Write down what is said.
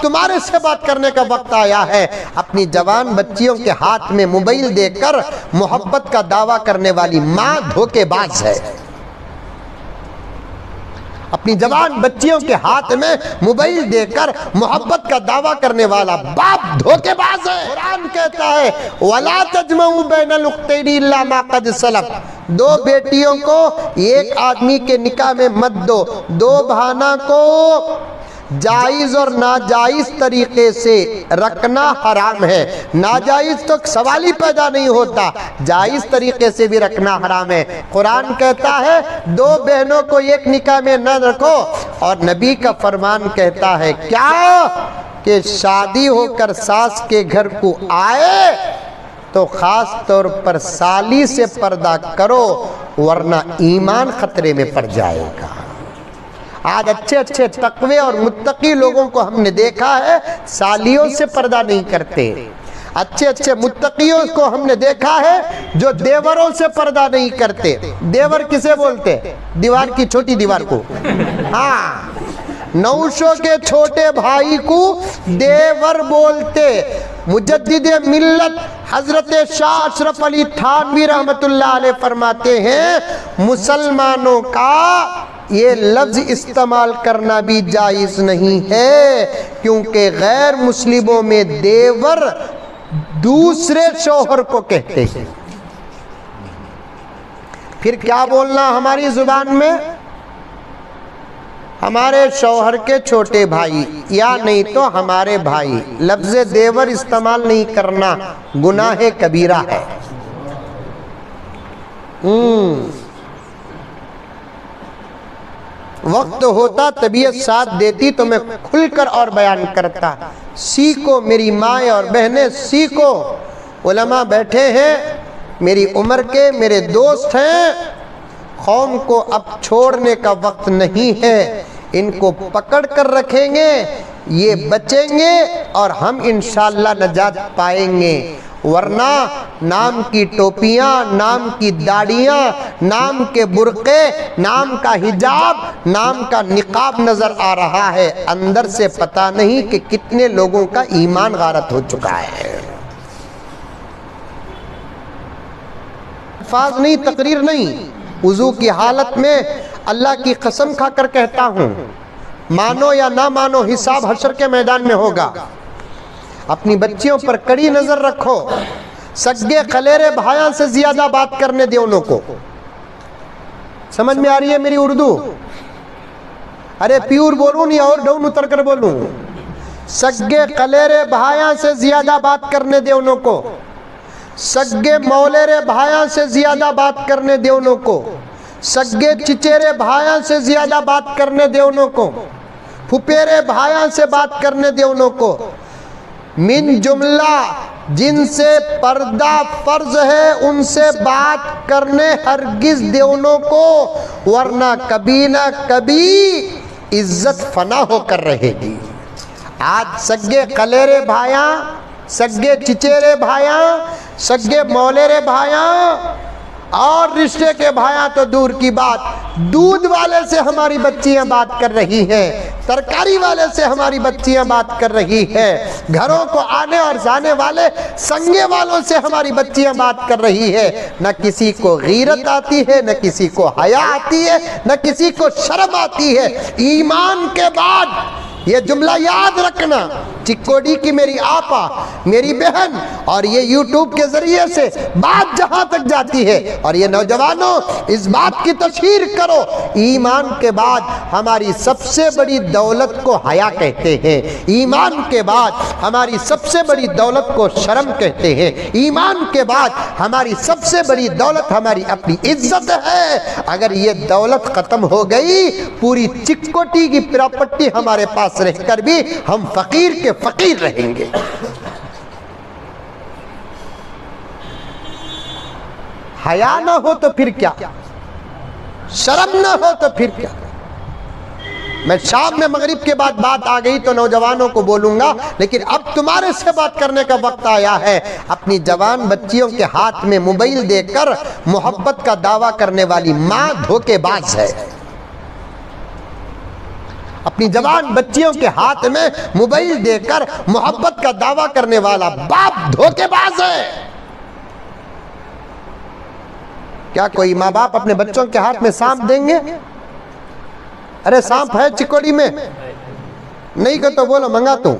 تمہارے سے بات کرنے کا وقت آیا ہے۔ اپنی جوان بچیوں کے ہاتھ میں موبائل دے کر محبت کا دعویٰ کرنے والی ماں دھوکے باز ہے۔ اپنی جوان بچیوں کے ہاتھ میں موبائل دے کر محبت کا دعویٰ کرنے والا باپ دھوکے باز ہے۔ قرآن کہتا ہے وَلَا تَجْمَعُوا بَيْنَ الْأُخْتَيْنِ إِلَّا مَا قَدْ سَلَفَ، دو بیٹیوں کو ایک آدمی کے نکاح میں مت دو، دو بہانہ کو جائز اور ناجائز طریقے سے رکھنا حرام ہے۔ ناجائز تو سوال ہی پیدا نہیں ہوتا، جائز طریقے سے بھی رکھنا حرام ہے۔ قرآن کہتا ہے دو بہنوں کو ایک نکاح میں نہ رکھو، اور نبی کا فرمان کہتا ہے کیا کہ شادی ہو کر ساس کے گھر کو آئے تو خاص طور پر سالی سے پردہ کرو ورنہ ایمان خطرے میں پڑ جائے گا۔ آج اچھے اچھے تقوی اور متقی لوگوں کو ہم نے دیکھا ہے سالیوں سے پردہ نہیں کرتے۔ اچھے اچھے متقیوں کو ہم نے دیکھا ہے جو دیوروں سے پردہ نہیں کرتے۔ دیور کسے بولتے؟ دیوار کی چھوٹی دیوار کو۔ ہاں، نوشوں کے چھوٹے بھائی کو دیور بولتے۔ مجدد ملت حضرت شاہ اشرف علی تھانوی رحمت اللہ علیہ فرماتے ہیں مسلمانوں کا یہ لفظ استعمال کرنا بھی جائز نہیں ہے، کیونکہ غیر مسلموں میں دیور دوسرے شوہر کو کہتے ہیں۔ پھر کیا بولنا ہماری زبان میں؟ ہمارے شوہر کے چھوٹے بھائی یا نہیں تو ہمارے بھائی، لفظ دیور استعمال نہیں کرنا گناہ کبیرہ ہے۔ وقت ہوتا طبیعت ساتھ دیتی تو میں کھل کر اور بیان کرتا۔ سیکھو میری مائیں اور بہنیں، سیکھو۔ علماء بیٹھے ہیں میری عمر کے، میرے دوست ہیں، قوم کو اب چھوڑنے کا وقت نہیں ہے، ان کو پکڑ کر رکھیں گے یہ بچیں گے اور ہم انشاءاللہ نجات پائیں گے، ورنہ نام کی ٹوپیاں، نام کی داڑیاں، نام کے برقعے، نام کا حجاب، نام کا نقاب نظر آ رہا ہے، اندر سے پتہ نہیں کہ کتنے لوگوں کا ایمان غارت ہو چکا ہے۔ الفاظ نہیں، تقریر نہیں، وضو کی حالت میں اللہ کی قسم کھا کر کہتا ہوں، مانو یا نہ مانو حساب حشر کے میدان میں ہوگا۔ اپنی بچیوں پر کڑی نظر رکھو، سگے خلیرے بھائیاں سے زیادہ بات کرنے دے انہوں کو۔ سمجھ میں آ رہی ہے میری اردو؟ ارے پیور بولوں یا اور ڈاؤن اتر کر بولوں؟ سگے خلیرے بھائیاں سے زیادہ بات کرنے دے انہوں کو، سگے مولیرے بھائیاں سے زیادہ بات کرنے دے انہوں کو، سگے چچیرے بھائیاں سے زیادہ بات کرنے دے انہوں کو، پھپیرے بھائیاں سے بات کرنے دے انہوں کو۔ من جملہ جن سے پردہ فرض ہے ان سے بات کرنے ہرگز دے انہوں کو، ورنہ کبھی نہ کبھی عزت فنا ہو کر رہے گی۔ آج سگے خلیرے بھائیاں، سگے چچیرے بھائیاں، سگے مولیرے بھائیاں اور رشتے کے بھائیاں تو دور کی بات، دودھ والے سے ہماری بچیاں بات کر رہی ہیں، ترکاری والے سے ہماری بچیاں بات کر رہی ہیں، گھروں کو آنے اور جانے والے سنگے والوں سے ہماری بچیاں بات کر رہی ہے۔ نہ کسی کو غیرت آتی ہے، نہ کسی کو حیا آتی ہے، نہ کسی کو شرم آتی ہے۔ ایمان کے بعد یہ جملہ یاد رکھنا، چکوڈی کی میری آپا، میری بہن، اور یہ یوٹیوب کے ذریعے سے بات جہاں تک جاتی ہے، اور یہ نوجوانوں اس بات کی تشہیر کرو، ایمان کے بعد ہماری سب سے بڑی دولت کو حیا کہتے ہیں، ایمان کے بعد ہماری سب سے بڑی دولت کو شرم کہتے ہیں، ایمان کے بعد ہماری سب سے بڑی دولت ہماری اپنی عزت ہے۔ اگر یہ دولت ختم ہو گئی، پوری چکوٹی کی پراپرٹی ہمارے پاس رہ کر بھی ہم فقیر کے فقیر رہیں گے۔ حیا نہ ہو تو پھر کیا، شرم نہ ہو تو پھر کیا۔ میں شام میں مغرب کے بعد بات آ گئی تو نوجوانوں کو بولوں گا، لیکن اب تمہارے سے بات کرنے کا وقت آیا ہے۔ اپنی جوان بچیوں کے ہاتھ میں موبائل دے کر محبت کا دعویٰ کرنے والی ماں دھوکے باز ہے۔ اپنی جوان بچیوں کے ہاتھ میں موبائل دے کر محبت کا دعویٰ کرنے والا باپ دھوکے باز ہے۔ کیا کوئی ماں باپ اپنے بچوں کے ہاتھ میں سانپ دیں گے؟ ارے سانپ ہے چکوڑی میں، نہیں کہ تو بولو منگا تو